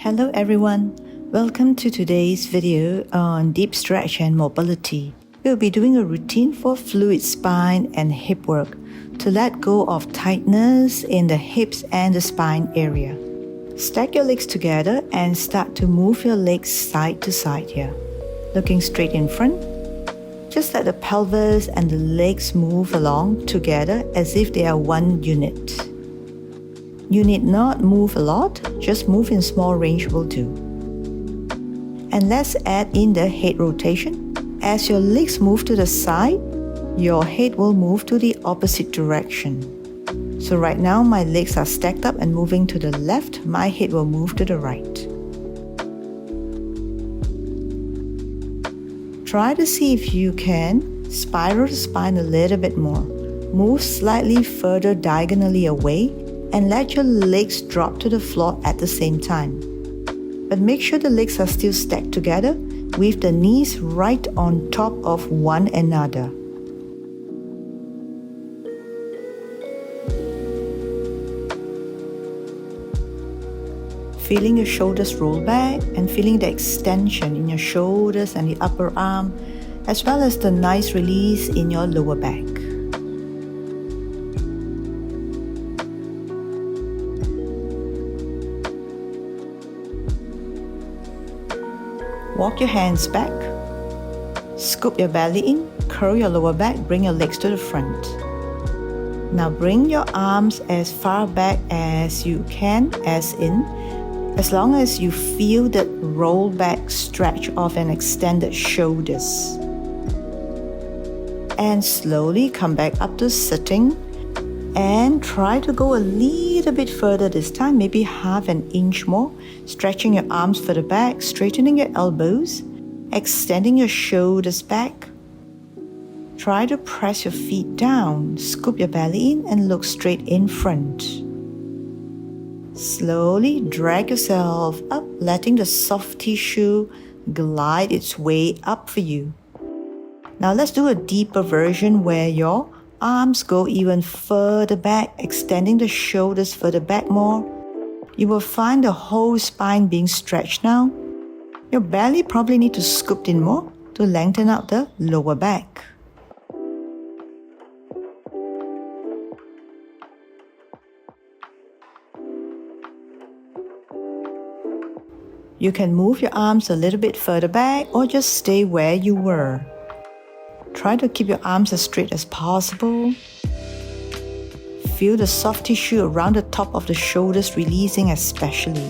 Hello everyone, welcome to today's video on deep stretch and mobility. We'll be doing a routine for fluid spine and hip work to let go of tightness in the hips and the spine area. Stack your legs together and start to move your legs side to side here. Looking straight in front, just let the pelvis and the legs move along together as if they are one unit. You need not move a lot, just move in small range will do. And let's add in the head rotation. As your legs move to the side, your head will move to the opposite direction. So right now my legs are stacked up and moving to the left, my head will move to the right. Try to see if you can spiral the spine a little bit more. Move slightly further diagonally away and let your legs drop to the floor at the same time. But make sure the legs are still stacked together with the knees right on top of one another. Feeling your shoulders roll back and feeling the extension in your shoulders and the upper arm, as well as the nice release in your lower back. Walk your hands back, scoop your belly in, curl your lower back, bring your legs to the front. Now bring your arms as far back as you can, as long as you feel that roll back stretch of an extended shoulders. And slowly come back up to sitting and try to go a little bit further this time, maybe half an inch more, stretching your arms further back, straightening your elbows, extending your shoulders back. Try to press your feet down, scoop your belly in and look straight in front. Slowly drag yourself up, letting the soft tissue glide its way up for you. Now let's do a deeper version where your arms go even further back, extending the shoulders further back more. You will find the whole spine being stretched now. Your belly probably need to scoop in more to lengthen out the lower back. You can move your arms a little bit further back or just stay where you were. Try to keep your arms as straight as possible. Feel the soft tissue around the top of the shoulders releasing especially.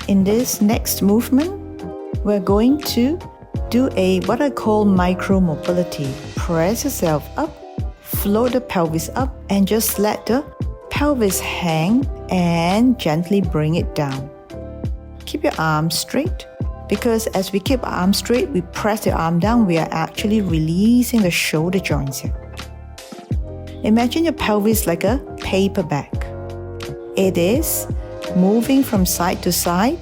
In this next movement, we're going to do what I call micro mobility. Press yourself up, float the pelvis up, and just let the pelvis hang and gently bring it down. Keep your arms straight, because as we keep our arms straight, we press the arm down, we are actually releasing the shoulder joints here. Imagine your pelvis like a paper bag. It is moving from side to side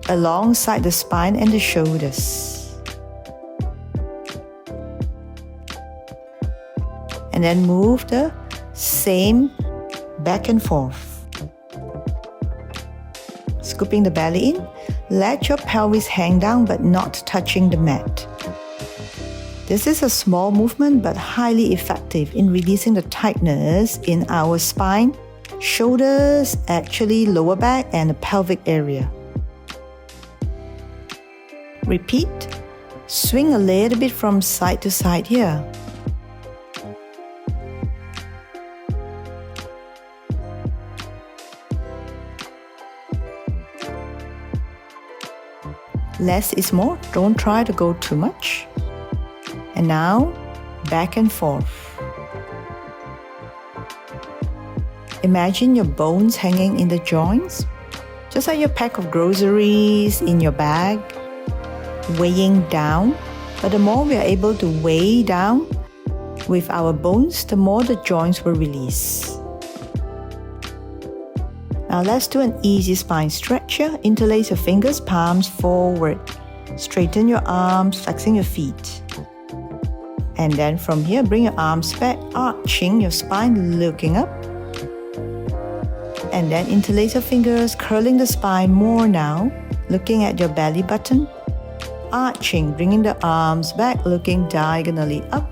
alongside the spine and the shoulders. And then move the same back and forth. Scooping the belly in, let your pelvis hang down but not touching the mat. This is a small movement but highly effective in releasing the tightness in our spine, shoulders, actually lower back and the pelvic area. Repeat. Swing a little bit from side to side here. Less is more, don't try to go too much. And now, back and forth. Imagine your bones hanging in the joints, just like your pack of groceries in your bag, weighing down. But the more we are able to weigh down with our bones, the more the joints will release. Now let's do an easy spine stretch here. Interlace your fingers, palms forward. Straighten your arms, flexing your feet. And then from here, bring your arms back, arching your spine, looking up. And then interlace your fingers, curling the spine more now, looking at your belly button. Arching, bringing the arms back, looking diagonally up.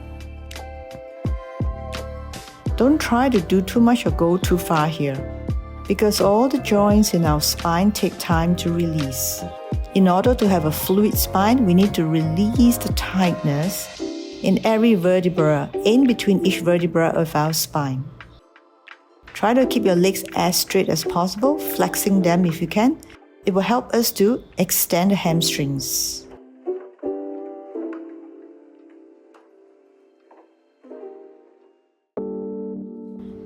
Don't try to do too much or go too far here, because all the joints in our spine take time to release. In order to have a fluid spine, we need to release the tightness in every vertebra, in between each vertebra of our spine. Try to keep your legs as straight as possible, flexing them if you can. It will help us to extend the hamstrings.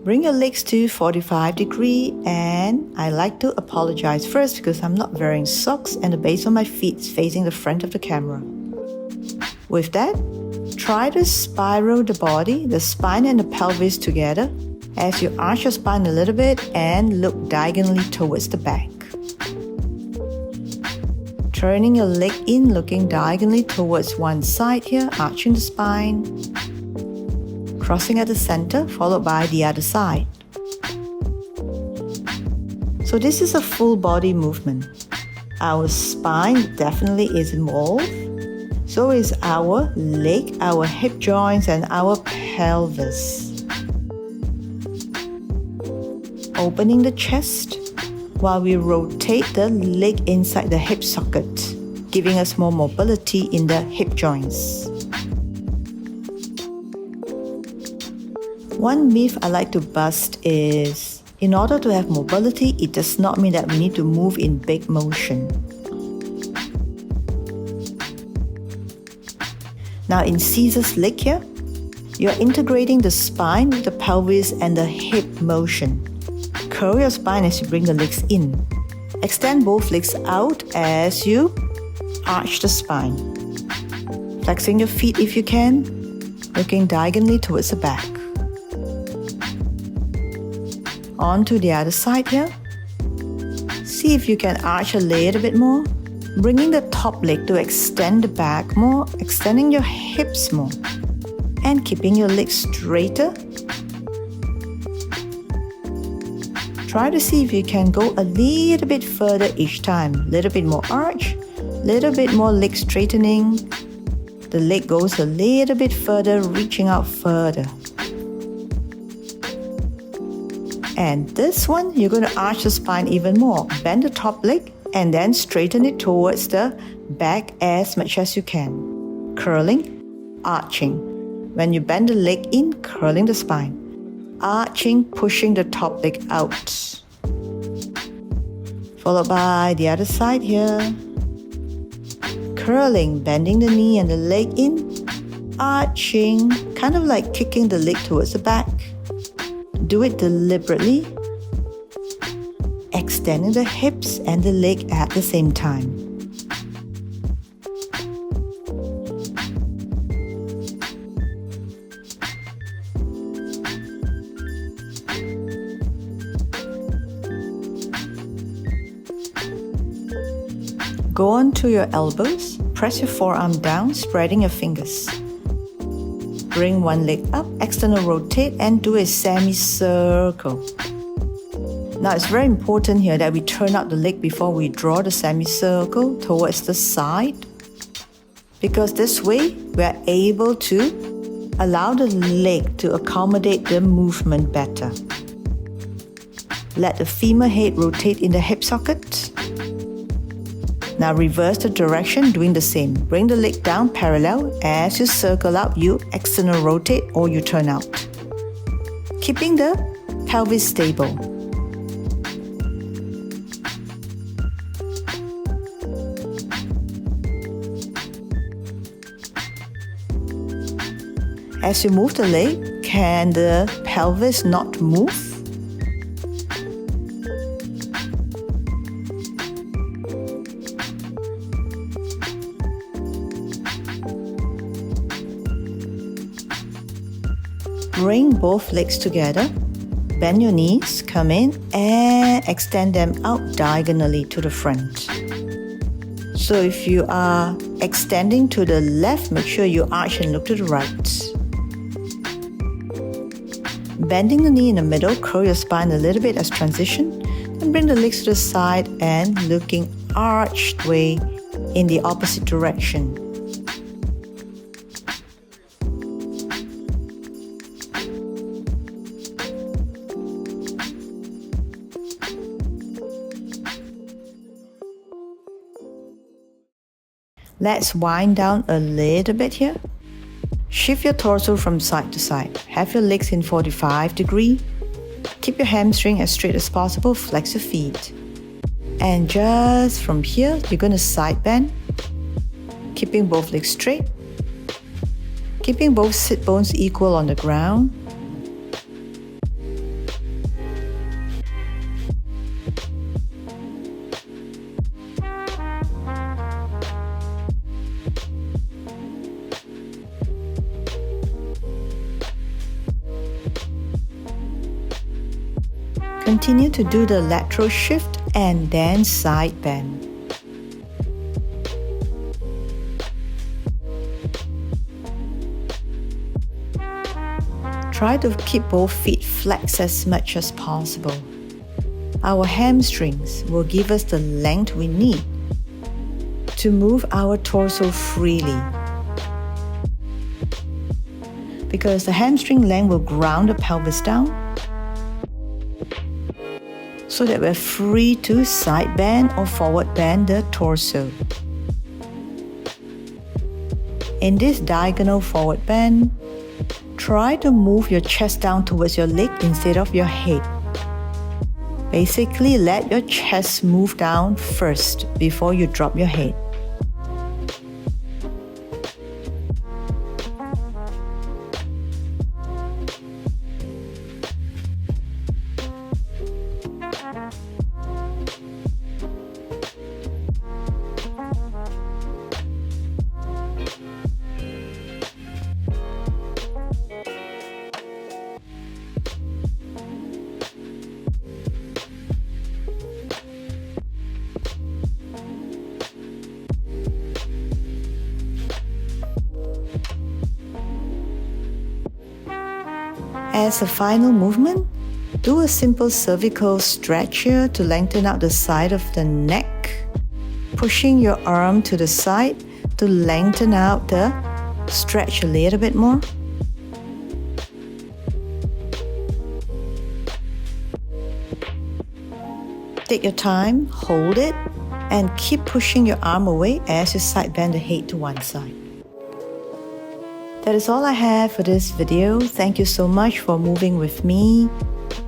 Bring your legs to 45 degrees, and I like to apologize first because I'm not wearing socks and the base of my feet is facing the front of the camera. With that, try to spiral the body, the spine and the pelvis together as you arch your spine a little bit and look diagonally towards the back. Turning your leg in, looking diagonally towards one side here, arching the spine. Crossing at the center, followed by the other side. So this is a full body movement. Our spine definitely is involved. So is our leg, our hip joints, and our pelvis. Opening the chest while we rotate the leg inside the hip socket, giving us more mobility in the hip joints. One myth I like to bust is, in order to have mobility, it does not mean that we need to move in big motion. Now in Caesar's leg here, you're integrating the spine with the pelvis and the hip motion. Curl your spine as you bring the legs in. Extend both legs out as you arch the spine. Flexing your feet if you can, looking diagonally towards the back. On to the other side here. See if you can arch a little bit more. Bringing the top leg to extend the back more, extending your hips more, and keeping your legs straighter. Try to see if you can go a little bit further each time. Little bit more arch, little bit more leg straightening. The leg goes a little bit further, reaching out further. And this one, you're going to arch the spine even more. Bend the top leg and then straighten it towards the back as much as you can. Curling, arching. When you bend the leg in, curling the spine. Arching, pushing the top leg out. Followed by the other side here. Curling, bending the knee and the leg in. Arching, kind of like kicking the leg towards the back. Do it deliberately, extending the hips and the leg at the same time. Go on to your elbows, press your forearm down, spreading your fingers. Bring one leg up, external rotate, and do a semicircle. Now it's very important here that we turn out the leg before we draw the semicircle towards the side, because this way we are able to allow the leg to accommodate the movement better. Let the femur head rotate in the hip socket. Now reverse the direction, doing the same. Bring the leg down parallel. As you circle out, you external rotate or you turn out. Keeping the pelvis stable. As you move the leg, can the pelvis not move? Bring both legs together, bend your knees, come in and extend them out diagonally to the front. So if you are extending to the left, make sure you arch and look to the right. Bending the knee in the middle, curl your spine a little bit as transition, and bring the legs to the side and looking arched way in the opposite direction. Let's wind down a little bit here. Shift your torso from side to side. Have your legs in 45 degrees. Keep your hamstring as straight as possible. Flex your feet. And just from here, you're going to side bend. Keeping both legs straight. Keeping both sit bones equal on the ground. Continue to do the lateral shift and then side bend. Try to keep both feet flexed as much as possible. Our hamstrings will give us the length we need to move our torso freely. Because the hamstring length will ground the pelvis down, so that we're free to side bend or forward bend the torso. In this diagonal forward bend, try to move your chest down towards your leg instead of your head. Basically, let your chest move down first before you drop your head. As a final movement, do a simple cervical stretch here to lengthen out the side of the neck, pushing your arm to the side to lengthen out the stretch a little bit more. Take your time, hold it, and keep pushing your arm away as you side bend the head to one side. That is all I have for this video. Thank you so much for moving with me.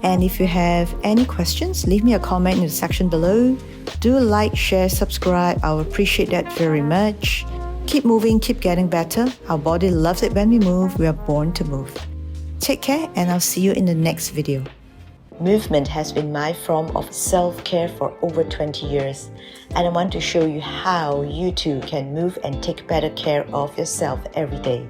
And if you have any questions, leave me a comment in the section below. Do like, share, subscribe. I would appreciate that very much. Keep moving, keep getting better. Our body loves it when we move. We are born to move. Take care, and I'll see you in the next video. Movement has been my form of self-care for over 20 years, and I want to show you how you too can move and take better care of yourself every day.